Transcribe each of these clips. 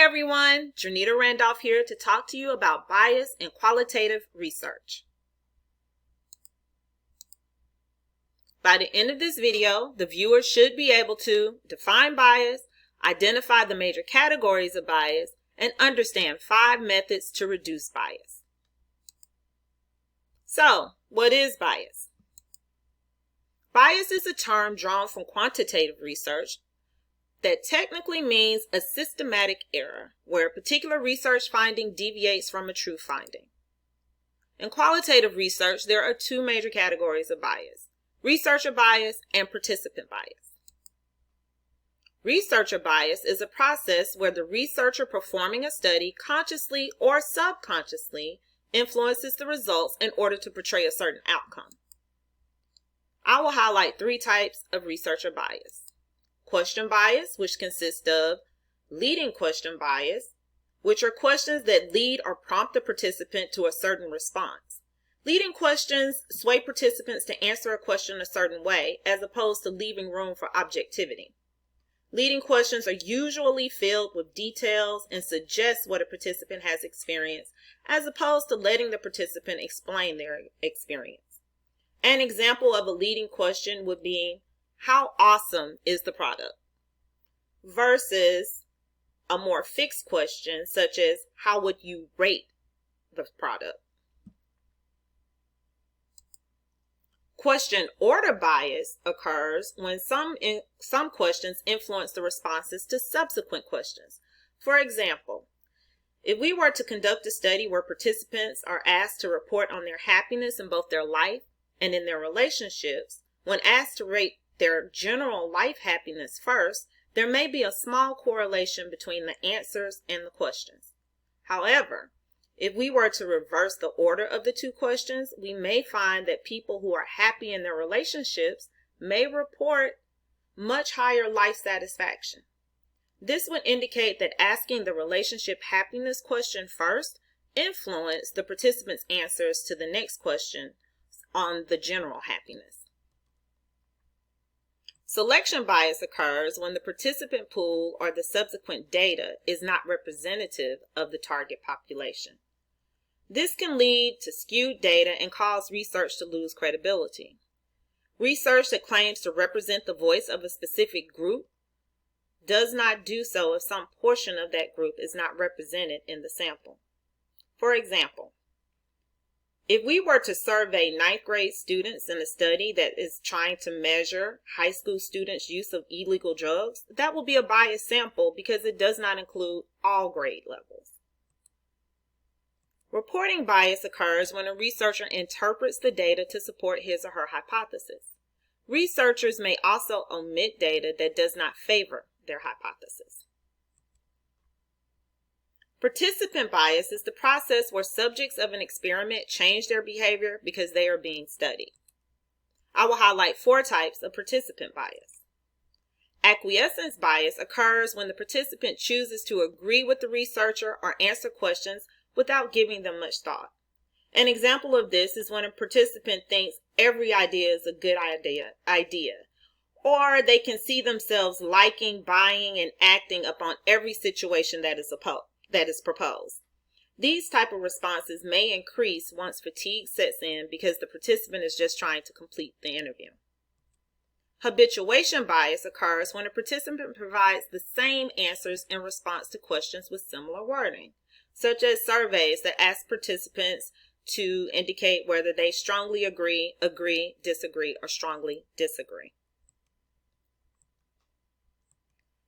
everyone, Janita Randolph here to talk to you about bias in qualitative research. By the end of this video, the viewer should be able to define bias, identify the major categories of bias, and understand 5 methods to reduce bias. So, what is bias? Bias is a term drawn from quantitative research that technically means a systematic error, where a particular research finding deviates from a true finding. In qualitative research, there are 2 major categories of bias: researcher bias and participant bias. Researcher bias is a process where the researcher performing a study consciously or subconsciously influences the results in order to portray a certain outcome. I will highlight 3 types of researcher bias. Question bias, which consists of leading question bias, which are questions that lead or prompt the participant to a certain response. Leading questions sway participants to answer a question a certain way, as opposed to leaving room for objectivity. Leading questions are usually filled with details and suggest what a participant has experienced, as opposed to letting the participant explain their experience. An example of a leading question would be, how awesome is the product? Versus a more fixed question such as, how would you rate the product? Question order bias occurs when some questions influence the responses to subsequent questions. For example, if we were to conduct a study where participants are asked to report on their happiness in both their life and in their relationships, when asked to rate their general life happiness first, there may be a small correlation between the answers and the questions. However, if we were to reverse the order of the 2 questions, we may find that people who are happy in their relationships may report much higher life satisfaction. This would indicate that asking the relationship happiness question first influenced the participants' answers to the next question on the general happiness. Selection bias occurs when the participant pool or the subsequent data is not representative of the target population. This can lead to skewed data and cause research to lose credibility. Research that claims to represent the voice of a specific group does not do so if some portion of that group is not represented in the sample. For example, if we were to survey 9th grade students in a study that is trying to measure high school students' use of illegal drugs, that will be a biased sample because it does not include all grade levels. Reporting bias occurs when a researcher interprets the data to support his or her hypothesis. Researchers may also omit data that does not favor their hypothesis. Participant bias is the process where subjects of an experiment change their behavior because they are being studied. I will highlight 4 types of participant bias. Acquiescence bias occurs when the participant chooses to agree with the researcher or answer questions without giving them much thought. An example of this is when a participant thinks every idea is a good idea, or they can see themselves liking, buying, and acting upon every situation that is proposed. These type of responses may increase once fatigue sets in because the participant is just trying to complete the interview. Habituation bias occurs when a participant provides the same answers in response to questions with similar wording, such as surveys that ask participants to indicate whether they strongly agree, disagree, or strongly disagree.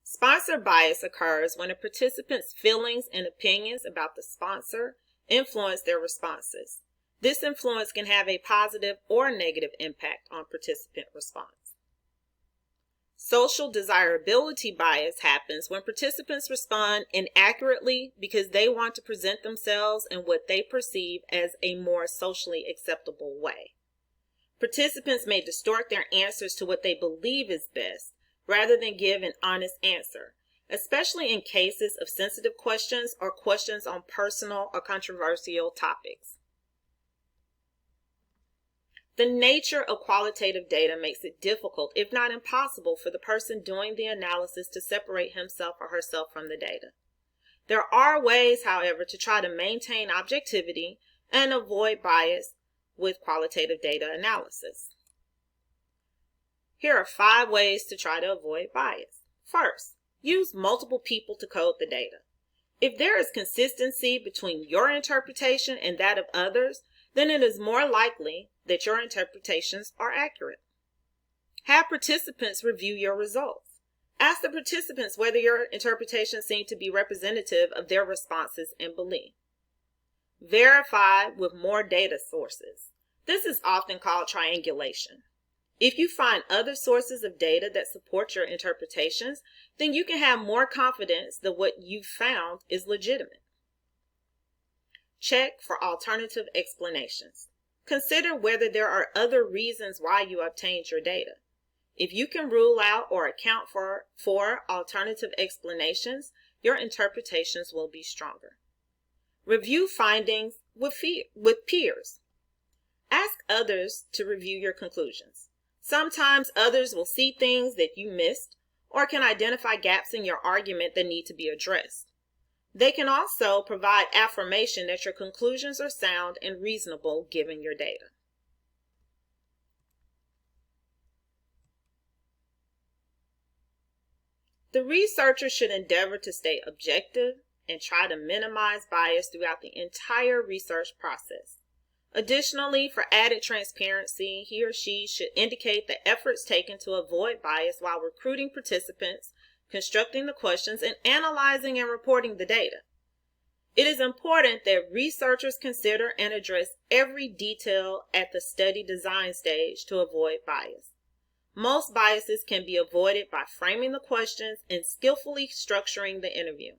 Sponsor bias occurs when a participant's feelings and opinions about the sponsor influence their responses. This influence can have a positive or negative impact on participant response. Social desirability bias happens when participants respond inaccurately because they want to present themselves in what they perceive as a more socially acceptable way. Participants may distort their answers to what they believe is best, rather than give an honest answer, especially in cases of sensitive questions or questions on personal or controversial topics. The nature of qualitative data makes it difficult, if not impossible, for the person doing the analysis to separate himself or herself from the data. There are ways, however, to try to maintain objectivity and avoid bias with qualitative data analysis. Here are 5 ways to try to avoid bias. First, use multiple people to code the data. If there is consistency between your interpretation and that of others, then it is more likely that your interpretations are accurate. Have participants review your results. Ask the participants whether your interpretations seem to be representative of their responses and belief. Verify with more data sources. This is often called triangulation. If you find other sources of data that support your interpretations, then you can have more confidence that what you've found is legitimate. Check for alternative explanations. Consider whether there are other reasons why you obtained your data. If you can rule out or account for alternative explanations, your interpretations will be stronger. Review findings with peers. Ask others to review your conclusions. Sometimes others will see things that you missed or can identify gaps in your argument that need to be addressed. They can also provide affirmation that your conclusions are sound and reasonable given your data. The researcher should endeavor to stay objective and try to minimize bias throughout the entire research process. Additionally, for added transparency, he or she should indicate the efforts taken to avoid bias while recruiting participants, constructing the questions, and analyzing and reporting the data. It is important that researchers consider and address every detail at the study design stage to avoid bias. Most biases can be avoided by framing the questions and skillfully structuring the interview.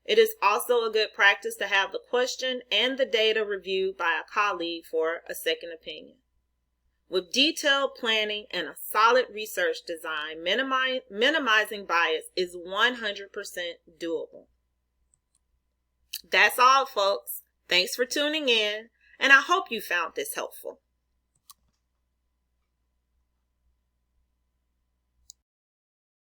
It is also a good practice to have the question and the data reviewed by a colleague for a second opinion. With detailed planning and a solid research design, minimizing bias is 100% doable. That's all, folks. Thanks for tuning in, and I hope you found this helpful.